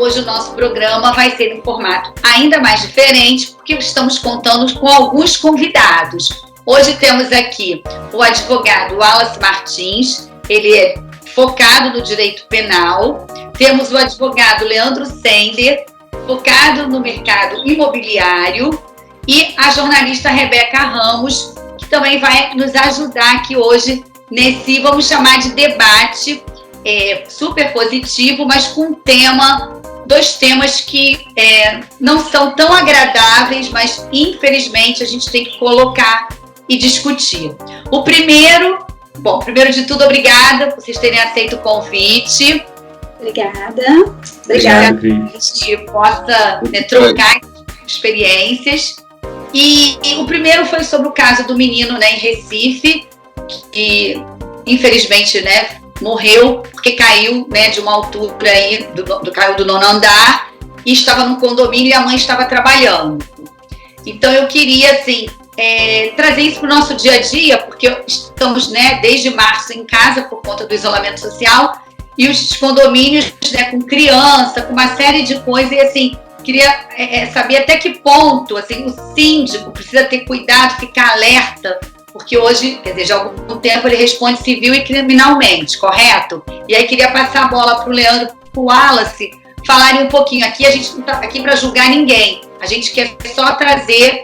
hoje o nosso programa vai ser em formato ainda mais diferente, porque estamos contando com alguns convidados. Hoje temos aqui o advogado Wallace Martins, ele é focado no direito penal. Temos o advogado Leandro Sender, focado no mercado imobiliário, e a jornalista Rebeca Ramos, que também vai nos ajudar aqui hoje nesse, vamos chamar de debate super positivo, mas com dois temas que não são tão agradáveis, mas infelizmente a gente tem que colocar e discutir. Primeiro de tudo, obrigada por vocês terem aceito o convite. Obrigada que a gente possa trocar experiências. E o primeiro foi sobre o caso do menino, em Recife, que infelizmente morreu porque caiu de uma altura aí, caiu do 9º andar, e estava num condomínio e a mãe estava trabalhando. Então eu queria trazer isso para o nosso dia a dia, porque estamos desde março em casa por conta do isolamento social, e os condomínios com criança, com uma série de coisas, e queria saber até que ponto o síndico precisa ter cuidado, ficar alerta, porque hoje, já há algum tempo, ele responde civil e criminalmente, correto? E aí queria passar a bola para o Leandro e para o Wallace falarem um pouquinho. Aqui a gente não está aqui para julgar ninguém, a gente quer só trazer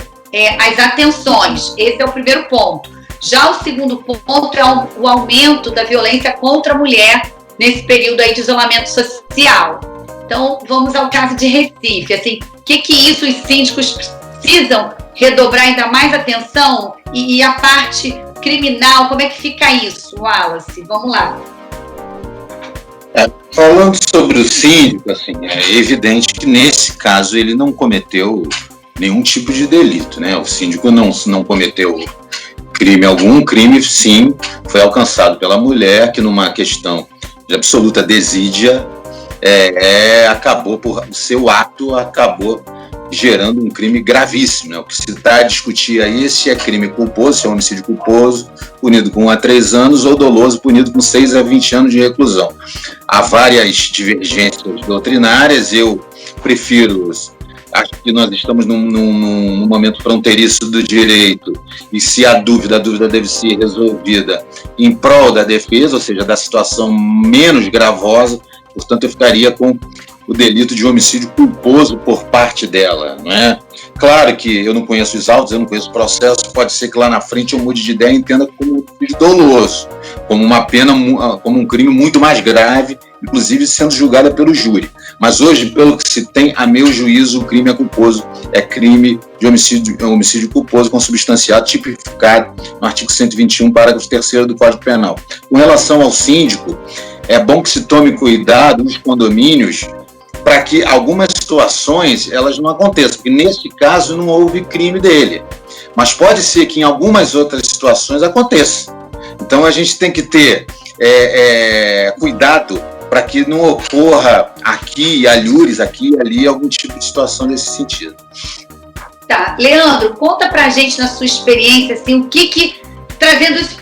as atenções. Esse é o primeiro ponto. Já o segundo ponto é o aumento da violência contra a mulher nesse período aí de isolamento social. Então, vamos ao caso de Recife. O que isso os síndicos precisam redobrar ainda mais atenção? E a parte criminal, como é que fica isso, Wallace? Vamos lá. Falando sobre o síndico, é evidente que nesse caso ele não cometeu nenhum tipo de delito, O síndico não cometeu crime algum. Crime, sim, foi alcançado pela mulher, que numa questão de absoluta desídia, o seu ato acabou gerando um crime gravíssimo. O que se está a discutir aí é se é crime culposo, se é homicídio culposo, punido com 1 a 3 anos, ou doloso, punido com 6 a 20 anos de reclusão. Há várias divergências doutrinárias, eu prefiro... Acho que nós estamos num momento fronteiriço do direito, e se a dúvida deve ser resolvida em prol da defesa, ou seja, da situação menos gravosa. Portanto, eu ficaria com o delito de homicídio culposo por parte dela, não é? Claro que eu não conheço os autos, eu não conheço o processo, pode ser que lá na frente eu mude de ideia e entenda como homicídio doloso, como uma pena, como um crime muito mais grave, inclusive sendo julgada pelo júri. Mas hoje, pelo que se tem, a meu juízo, o crime é culposo, é crime de homicídio culposo consubstanciado, tipificado no artigo 121, parágrafo 3º do Código Penal. Com relação ao síndico, é bom que se tome cuidado nos condomínios para que algumas situações elas não aconteçam, porque nesse caso não houve crime dele, mas pode ser que em algumas outras situações aconteça. Então a gente tem que ter cuidado para que não ocorra aqui, alhures, aqui e ali, algum tipo de situação nesse sentido. Tá, Leandro, conta pra gente na sua experiência, o que trazendo isso,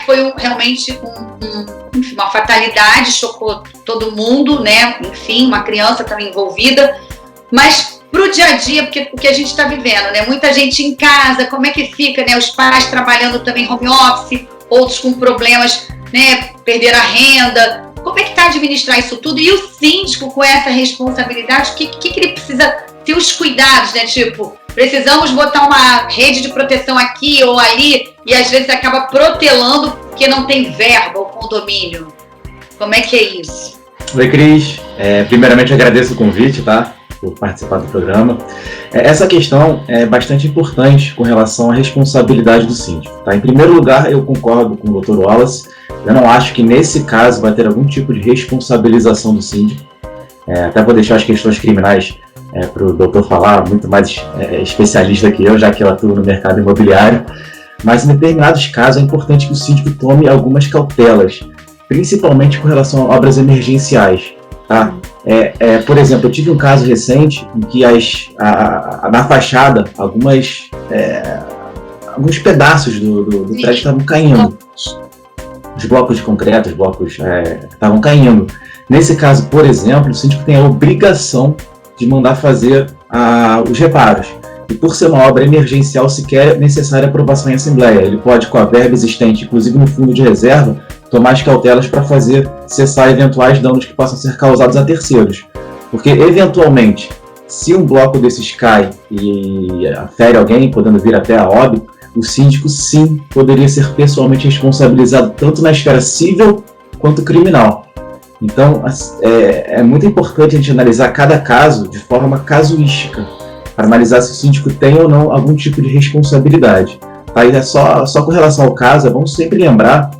foi realmente uma fatalidade, chocou todo mundo, enfim, uma criança também envolvida, mas pro dia a dia, porque o que a gente está vivendo, muita gente em casa, como é que fica, os pais trabalhando também home office, outros com problemas, perder a renda, como é que está administrar isso tudo? E o síndico com essa responsabilidade, o que ele precisa ter os cuidados, precisamos botar uma rede de proteção aqui ou ali, e às vezes acaba protelando porque não tem verba o condomínio. Como é que é isso? Oi, Cris. Primeiramente, eu agradeço o convite, tá? Por participar do programa. Essa questão é bastante importante com relação à responsabilidade do síndico, tá? Em primeiro lugar, eu concordo com o Dr. Wallace. Eu não acho que nesse caso vai ter algum tipo de responsabilização do síndico. Até vou deixar as questões criminais para o doutor falar, muito mais especialista que eu, já que eu atuo no mercado imobiliário. Mas em determinados casos é importante que o síndico tome algumas cautelas, principalmente com relação a obras emergenciais. Tá? Por exemplo, eu tive um caso recente em que na fachada alguns pedaços do prédio estavam caindo. os blocos de concreto, os blocos estavam caindo. Nesse caso, por exemplo, o síndico tem a obrigação de mandar fazer os reparos. E por ser uma obra emergencial, sequer é necessária aprovação em assembleia. Ele pode, com a verba existente, inclusive no fundo de reserva, tomar as cautelas para fazer cessar eventuais danos que possam ser causados a terceiros. Porque, eventualmente, se um bloco desses cai e fere alguém, podendo vir até a óbito, o síndico, sim, poderia ser pessoalmente responsabilizado tanto na esfera civil quanto criminal. Então, é muito importante a gente analisar cada caso de forma casuística, para analisar se o síndico tem ou não algum tipo de responsabilidade. Aí só com relação ao caso, vamos sempre lembrar,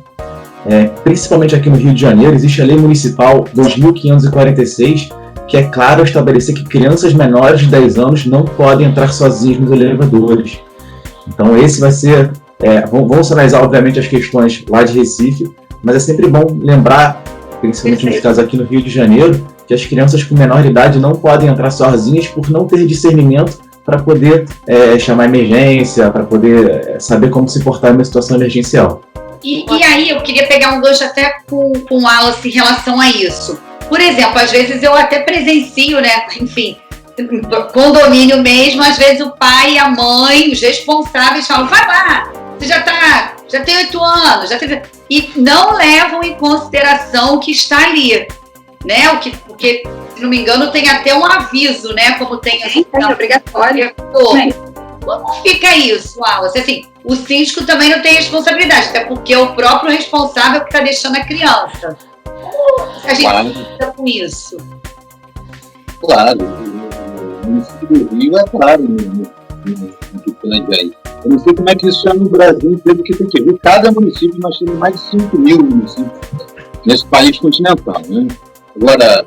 principalmente aqui no Rio de Janeiro, existe a Lei Municipal 2.546, que é claro estabelecer que crianças menores de 10 anos não podem entrar sozinhas nos elevadores. Então esse vai ser... vamos analisar, obviamente, as questões lá de Recife, mas é sempre bom lembrar, principalmente nos casos aqui no Rio de Janeiro, que as crianças com menor idade não podem entrar sozinhas por não ter discernimento para poder chamar emergência, para poder saber como se portar em uma situação emergencial. E aí eu queria pegar um gancho até com o Wallace em relação a isso. Por exemplo, às vezes eu até presencio, né? Enfim, condomínio mesmo, às vezes o pai e a mãe, os responsáveis, falam, vai lá, você já tem 8 anos, e não levam em consideração o que está ali, né? Porque, se não me engano, tem até um aviso, né? Como tem obrigatório. Como fica isso, Wallace? Assim, o síndico também não tem responsabilidade, até porque é o próprio responsável que está deixando a criança. Como a gente lida com isso? Claro, o município do Rio é claro no que planja aí. Eu não sei como é que isso é no Brasil inteiro, que tem que ver. Cada município, nós temos mais de 5 mil municípios nesse país continental, né? Agora,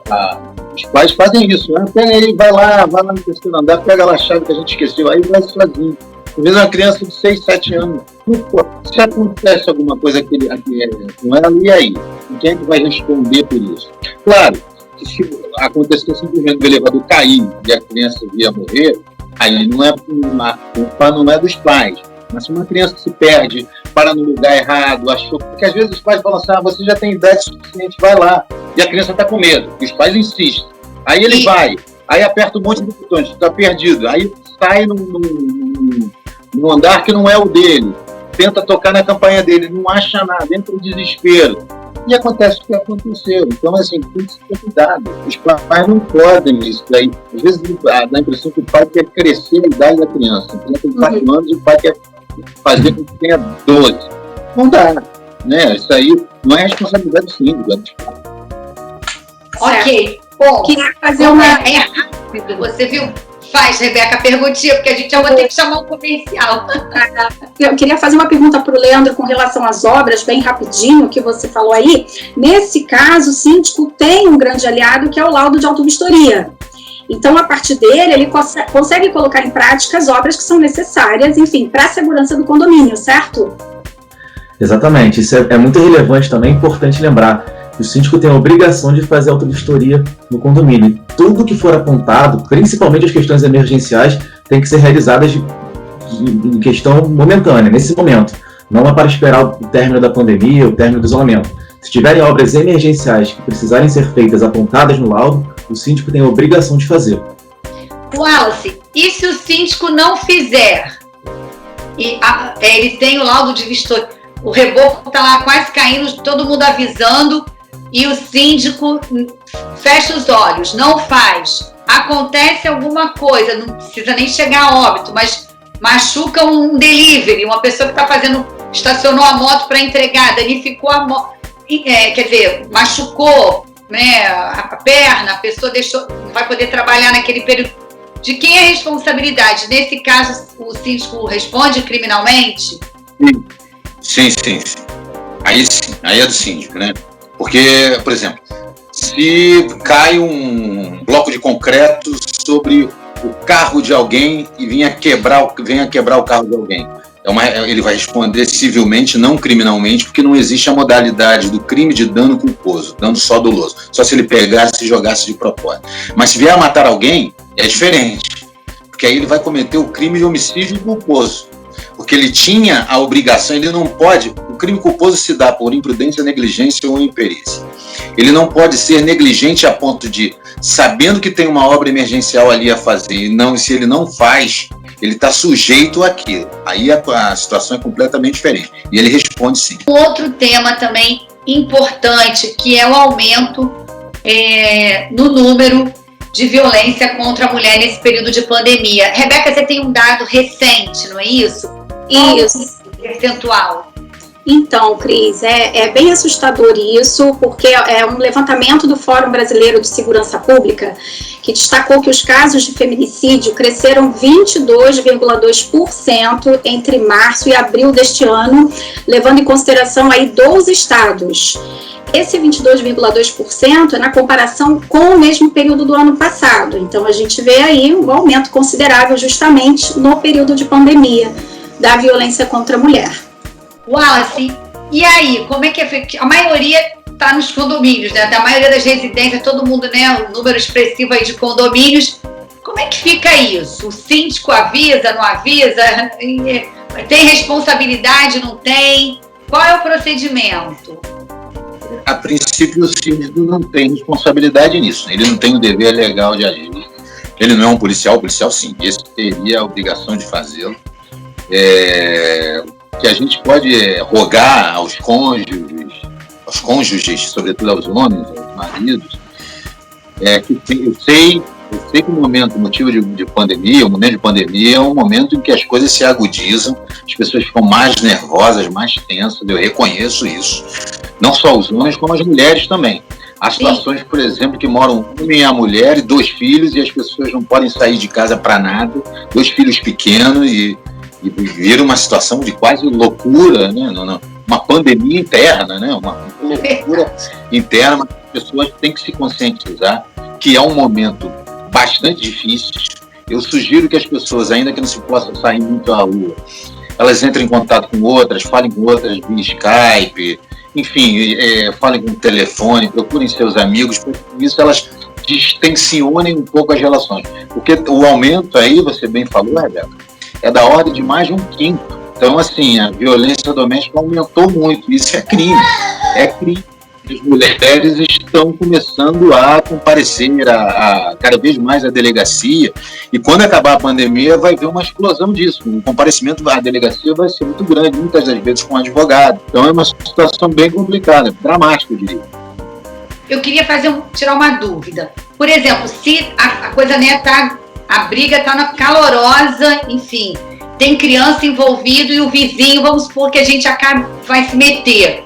os pais fazem isso, né? Pega aí, vai lá no terceiro andar, pega lá a chave que a gente esqueceu, aí vai sozinho. Às vezes uma criança de 6, 7 anos, se acontece alguma coisa com ela, e aí? Quem é que vai responder por isso? Claro, que se acontecer simplesmente o elevador cair e a criança vir a morrer, aí a culpa não é dos pais. Mas se uma criança se perde, para no lugar errado, achou... Porque às vezes os pais falam assim, você já tem idade suficiente, vai lá. E a criança está com medo, e os pais insistem. Aí ele vai, aí aperta um monte de botões, está perdido. Aí sai num andar que não é o dele, tenta tocar na campainha dele, não acha nada, entra no desespero. E acontece o que aconteceu. Então, assim, tem que ter cuidado. Os pais não podem isso daí. Às vezes dá a impressão que o pai quer crescer a idade da criança. Então, tem 4 anos e o pai quer fazer com que tenha 12. Não dá. Né? Isso aí não é responsabilidade do síndico, é dos pais. Ok. Bom, queria fazer uma... É rápido, você viu? Faz, Rebeca, a perguntinha, porque a gente já vai ter que chamar um comercial. Eu queria fazer uma pergunta para o Leandro com relação às obras, bem rapidinho, que você falou aí. Nesse caso, o síndico tem um grande aliado, que é o laudo de autovistoria. Então, a partir dele, ele consegue colocar em prática as obras que são necessárias, enfim, para a segurança do condomínio, certo? Exatamente. Isso é muito relevante também, importante lembrar. O síndico tem a obrigação de fazer autovistoria no condomínio. Tudo que for apontado, principalmente as questões emergenciais, tem que ser realizadas em questão momentânea, nesse momento. Não é para esperar o término da pandemia, o término do isolamento. Se tiverem obras emergenciais que precisarem ser feitas apontadas no laudo, o síndico tem a obrigação de fazer. Wallace, e se o síndico não fizer? Ele tem o laudo de vistoria, o reboco está lá quase caindo, todo mundo avisando, e o síndico fecha os olhos, não faz. Acontece alguma coisa, não precisa nem chegar a óbito, mas machuca um delivery, uma pessoa que estacionou a moto para entregar, danificou a moto, machucou, né, a perna, a pessoa não vai poder trabalhar naquele período. De quem é a responsabilidade? Nesse caso, o síndico responde criminalmente? Sim. Aí é do síndico, né? Porque, por exemplo, se cai um bloco de concreto sobre o carro de alguém e venha quebrar o carro de alguém, ele vai responder civilmente, não criminalmente, porque não existe a modalidade do crime de dano culposo, dano só doloso, só se ele pegasse e jogasse de propósito. Mas se vier a matar alguém, é diferente, porque aí ele vai cometer o crime de homicídio culposo. porque ele tinha a obrigação, ele não pode, o crime culposo se dá por imprudência, negligência ou imperícia. Ele não pode ser negligente a ponto de, sabendo que tem uma obra emergencial ali a fazer, e se ele não faz, ele está sujeito àquilo. Aí a situação é completamente diferente. E ele responde sim. Outro tema também importante, que é o aumento no número de violência contra a mulher nesse período de pandemia. Rebeca, você tem um dado recente, não é isso? Isso. Percentual. Então, Cris, é bem assustador isso, porque é um levantamento do Fórum Brasileiro de Segurança Pública que destacou que os casos de feminicídio cresceram 22,2% entre março e abril deste ano, levando em consideração aí 12 estados. Esse 22,2% é na comparação com o mesmo período do ano passado. Então, a gente vê aí um aumento considerável justamente no período de pandemia da violência contra a mulher. Wallace, e aí, como é que é? A maioria está nos condomínios, né? Da maioria das residências, todo mundo, né? Um número expressivo aí de condomínios. Como é que fica isso? O síndico avisa, não avisa? Tem responsabilidade, não tem? Qual é o procedimento? A princípio, o síndico não tem responsabilidade nisso. Ele não tem o dever legal de agir. Ele não é um policial, o policial sim. Esse teria a obrigação de fazê-lo. Que a gente pode rogar aos cônjuges, sobretudo aos homens, aos maridos, eu sei que o motivo de pandemia, o momento de pandemia é um momento em que as coisas se agudizam, as pessoas ficam mais nervosas, mais tensas, eu reconheço isso. Não só os homens, como as mulheres também. Há situações, por exemplo, que moram um homem e a mulher e 2 filhos e as pessoas não podem sair de casa para nada, 2 filhos pequenos e vira uma situação de quase loucura, né? Uma pandemia interna, né? Uma loucura interna, mas as pessoas têm que se conscientizar que é um momento bastante difícil. Eu sugiro que as pessoas, ainda que não se possa sair muito à rua, elas entrem em contato com outras, falem com outras via Skype, enfim, falem com o telefone, procurem seus amigos, porque isso elas distensionem um pouco as relações. Porque o aumento aí, você bem falou, Rebeca, é da ordem de mais de 1/5. Então, assim, a violência doméstica aumentou muito. Isso é crime. É crime. As mulheres estão começando a comparecer cada vez mais à delegacia. E quando acabar a pandemia, vai haver uma explosão disso. O comparecimento à delegacia vai ser muito grande, muitas das vezes com advogado. Então, é uma situação bem complicada, dramática, eu diria. Eu queria tirar uma dúvida. Por exemplo, se a coisa, né, a briga está calorosa, enfim, tem criança envolvida e o vizinho, vamos supor que a gente vai se meter.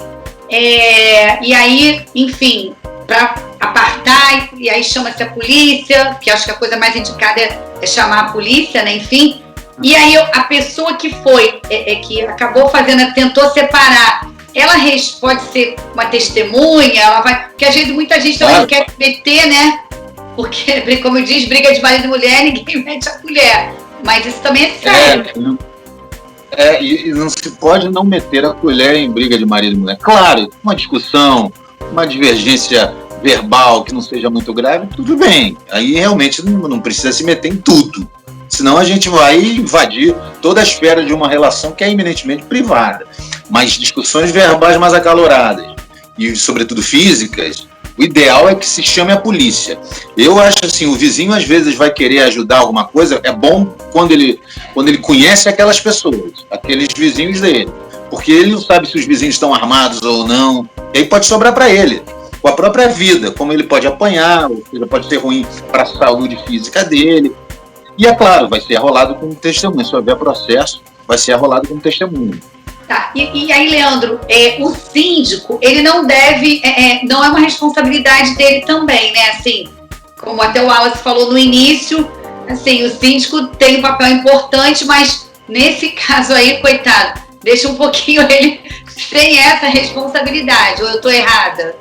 E aí, enfim, para apartar, e aí chama-se a polícia, que acho que a coisa mais indicada é chamar a polícia, né, enfim. E aí a pessoa que que acabou tentou separar, ela pode ser uma testemunha, porque às vezes muita gente também não quer se meter, né? Porque, como diz, briga de marido e mulher, ninguém mete a colher. Mas isso também é sério. E não se pode não meter a colher em briga de marido e mulher. Claro, uma discussão, uma divergência verbal que não seja muito grave, tudo bem. Aí realmente não precisa se meter em tudo. Senão a gente vai invadir toda a esfera de uma relação que é eminentemente privada. Mas discussões verbais mais acaloradas e, sobretudo, físicas, o ideal é que se chame a polícia. Eu acho assim, o vizinho às vezes vai querer ajudar alguma coisa, é bom quando ele conhece aquelas pessoas, aqueles vizinhos dele, porque ele não sabe se os vizinhos estão armados ou não, e aí pode sobrar para ele, com a própria vida, como ele pode apanhar, ou seja, pode ser ruim para a saúde física dele, e é claro, vai ser arrolado como testemunha, se houver processo, vai ser arrolado como testemunha. Tá. E aí, Leandro, o síndico, ele não deve, não é uma responsabilidade dele também, né? Assim, como até o Wallace falou no início, assim, o síndico tem um papel importante, mas nesse caso aí, coitado, deixa um pouquinho ele sem essa responsabilidade, ou eu estou errada?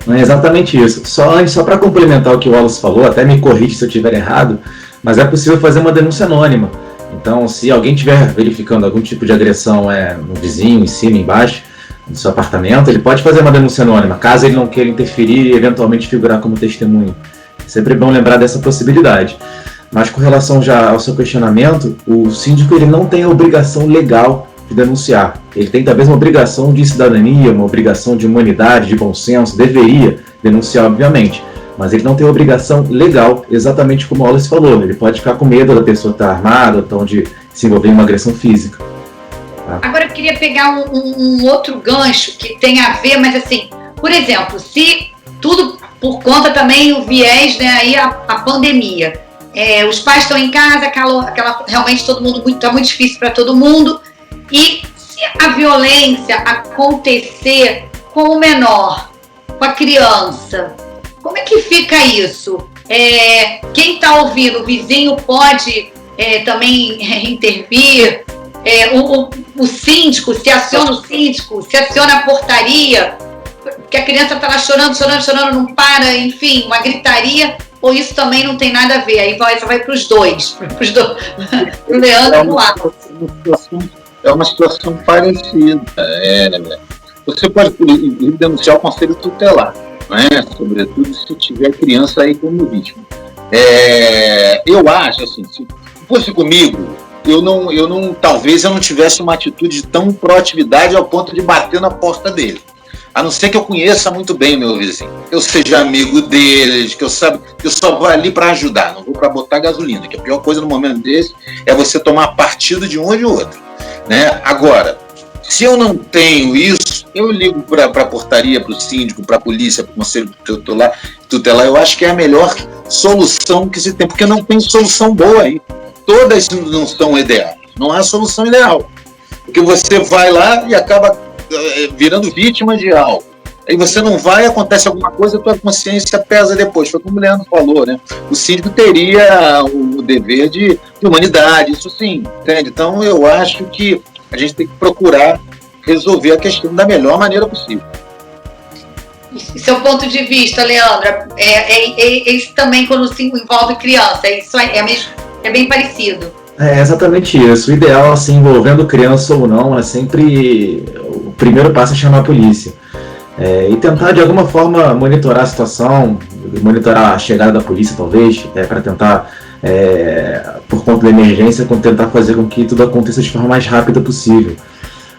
Não é exatamente isso. Só para complementar o que o Wallace falou, até me corrige se eu estiver errado, mas é possível fazer uma denúncia anônima. Então, se alguém estiver verificando algum tipo de agressão no vizinho, em cima, embaixo, no seu apartamento, ele pode fazer uma denúncia anônima, caso ele não queira interferir e eventualmente figurar como testemunha. É sempre bom lembrar dessa possibilidade. Mas com relação já ao seu questionamento, o síndico ele não tem a obrigação legal de denunciar. Ele tem talvez uma obrigação de cidadania, uma obrigação de humanidade, de bom senso, deveria denunciar, obviamente. Mas ele não tem obrigação legal, exatamente como o Wallace falou. Ele pode ficar com medo da pessoa estar armada, então de se envolver em uma agressão física. Tá? Agora eu queria pegar um outro gancho que tem a ver, mas assim, por exemplo, se tudo por conta também o viés, né, aí a pandemia. Os pais estão em casa, realmente todo mundo está muito difícil para todo mundo. E se a violência acontecer com o menor, com a criança, como é que fica isso? Quem está ouvindo, o vizinho pode também intervir? O síndico, se aciona o síndico, se aciona a portaria, que a criança está lá chorando, não para, enfim, uma gritaria, ou isso também não tem nada a ver? Aí vai para os dois, para o Leandro e o Wallace. É uma situação parecida. Você pode denunciar o conselho tutelar, né? Sobretudo se tiver criança aí como vítima. Eu acho, assim, se fosse comigo, talvez eu não tivesse uma atitude de tão proatividade ao ponto de bater na porta dele. A não ser que eu conheça muito bem o meu vizinho, eu seja amigo deles, que eu só vou ali para ajudar, não vou para botar gasolina, que a pior coisa no momento desse é você tomar partido de um ou de outro, né? Agora, se eu não tenho isso, eu ligo para a portaria, para o síndico, para a polícia, para o conselho tutelar, eu acho que é a melhor solução que se tem, porque não tem solução boa aí, todas não são ideais, não há solução ideal, porque você vai lá e acaba virando vítima de algo. Aí você não vai, acontece alguma coisa, a tua consciência pesa depois. Foi como o Leandro falou, né? O síndico teria o dever de humanidade, isso sim, entende? Então eu acho que a gente tem que procurar resolver a questão da melhor maneira possível. E seu ponto de vista, Leandro, isso também quando se envolve criança, isso é bem parecido. É exatamente isso. O ideal, assim, envolvendo criança ou não, é sempre o primeiro passo é chamar a polícia. E tentar, de alguma forma, monitorar a situação, monitorar a chegada da polícia, talvez, para tentar, por conta da emergência, tentar fazer com que tudo aconteça de forma mais rápida possível.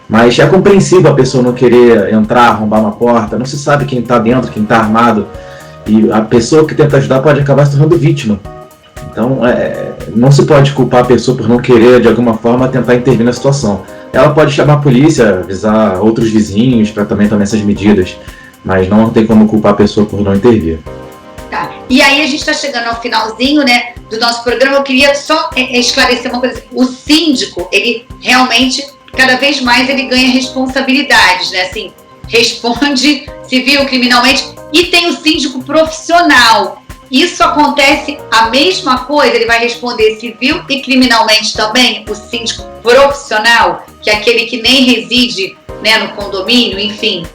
Mas é compreensível a pessoa não querer entrar, arrombar uma porta, não se sabe quem está dentro, quem está armado, e a pessoa que tenta ajudar pode acabar se tornando vítima. Então, não se pode culpar a pessoa por não querer, de alguma forma, tentar intervir na situação. Ela pode chamar a polícia, avisar outros vizinhos para também tomar essas medidas, mas não tem como culpar a pessoa por não intervir. Tá. E aí a gente está chegando ao finalzinho, né, do nosso programa. Eu queria só esclarecer uma coisa. O síndico, ele realmente, cada vez mais, ele ganha responsabilidades, né? Assim, responde civil, criminalmente, e tem o síndico profissional. Isso acontece a mesma coisa, ele vai responder civil e criminalmente também, o síndico profissional, que é aquele que nem reside, né, no condomínio, enfim.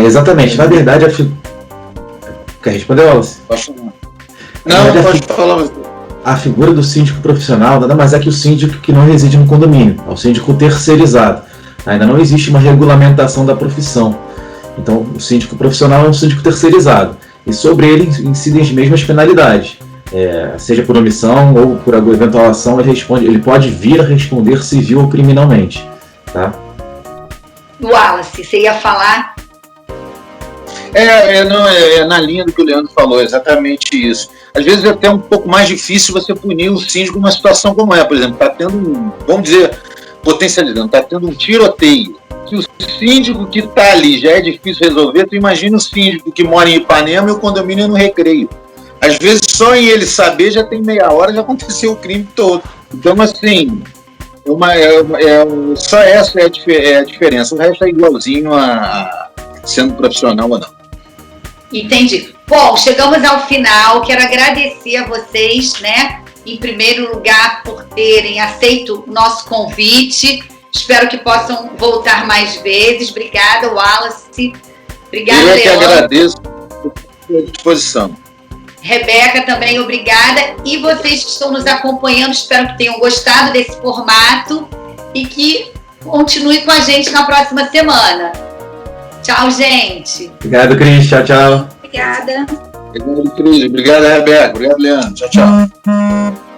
Exatamente, na verdade, Quer responder, Wallace? Não, pode falar. A figura do síndico profissional nada mais é que o síndico que não reside no condomínio, é o síndico terceirizado. Ainda não existe uma regulamentação da profissão. Então, o síndico profissional é um síndico terceirizado. E sobre ele incidem as mesmas penalidades, seja por omissão ou por eventual ação, ele pode vir a responder civil ou criminalmente. Tá? Wallace, você ia falar? Na linha do que o Leandro falou, exatamente isso. Às vezes é até um pouco mais difícil você punir o síndico numa situação como por exemplo, está tendo vamos dizer, potencializando, está tendo um tiroteio. Se o síndico que está ali já é difícil resolver, tu imagina o síndico que mora em Ipanema e o condomínio é no Recreio. Às vezes só em ele saber já tem meia hora, já aconteceu o crime todo. Então, assim, só essa é a diferença. O resto é igualzinho a sendo profissional ou não. Entendi. Bom, chegamos ao final. Quero agradecer a vocês, né, em primeiro lugar, por terem aceito o nosso convite. Espero que possam voltar mais vezes. Obrigada, Wallace. Obrigada, Leandro. Eu que agradeço pela disposição. Rebeca, também obrigada. E vocês que estão nos acompanhando, espero que tenham gostado desse formato e que continue com a gente na próxima semana. Tchau, gente. Obrigado, Cris. Tchau, tchau. Obrigada. Obrigado, Cris. Obrigado, Rebeca. Obrigado, Leandro. Tchau, tchau.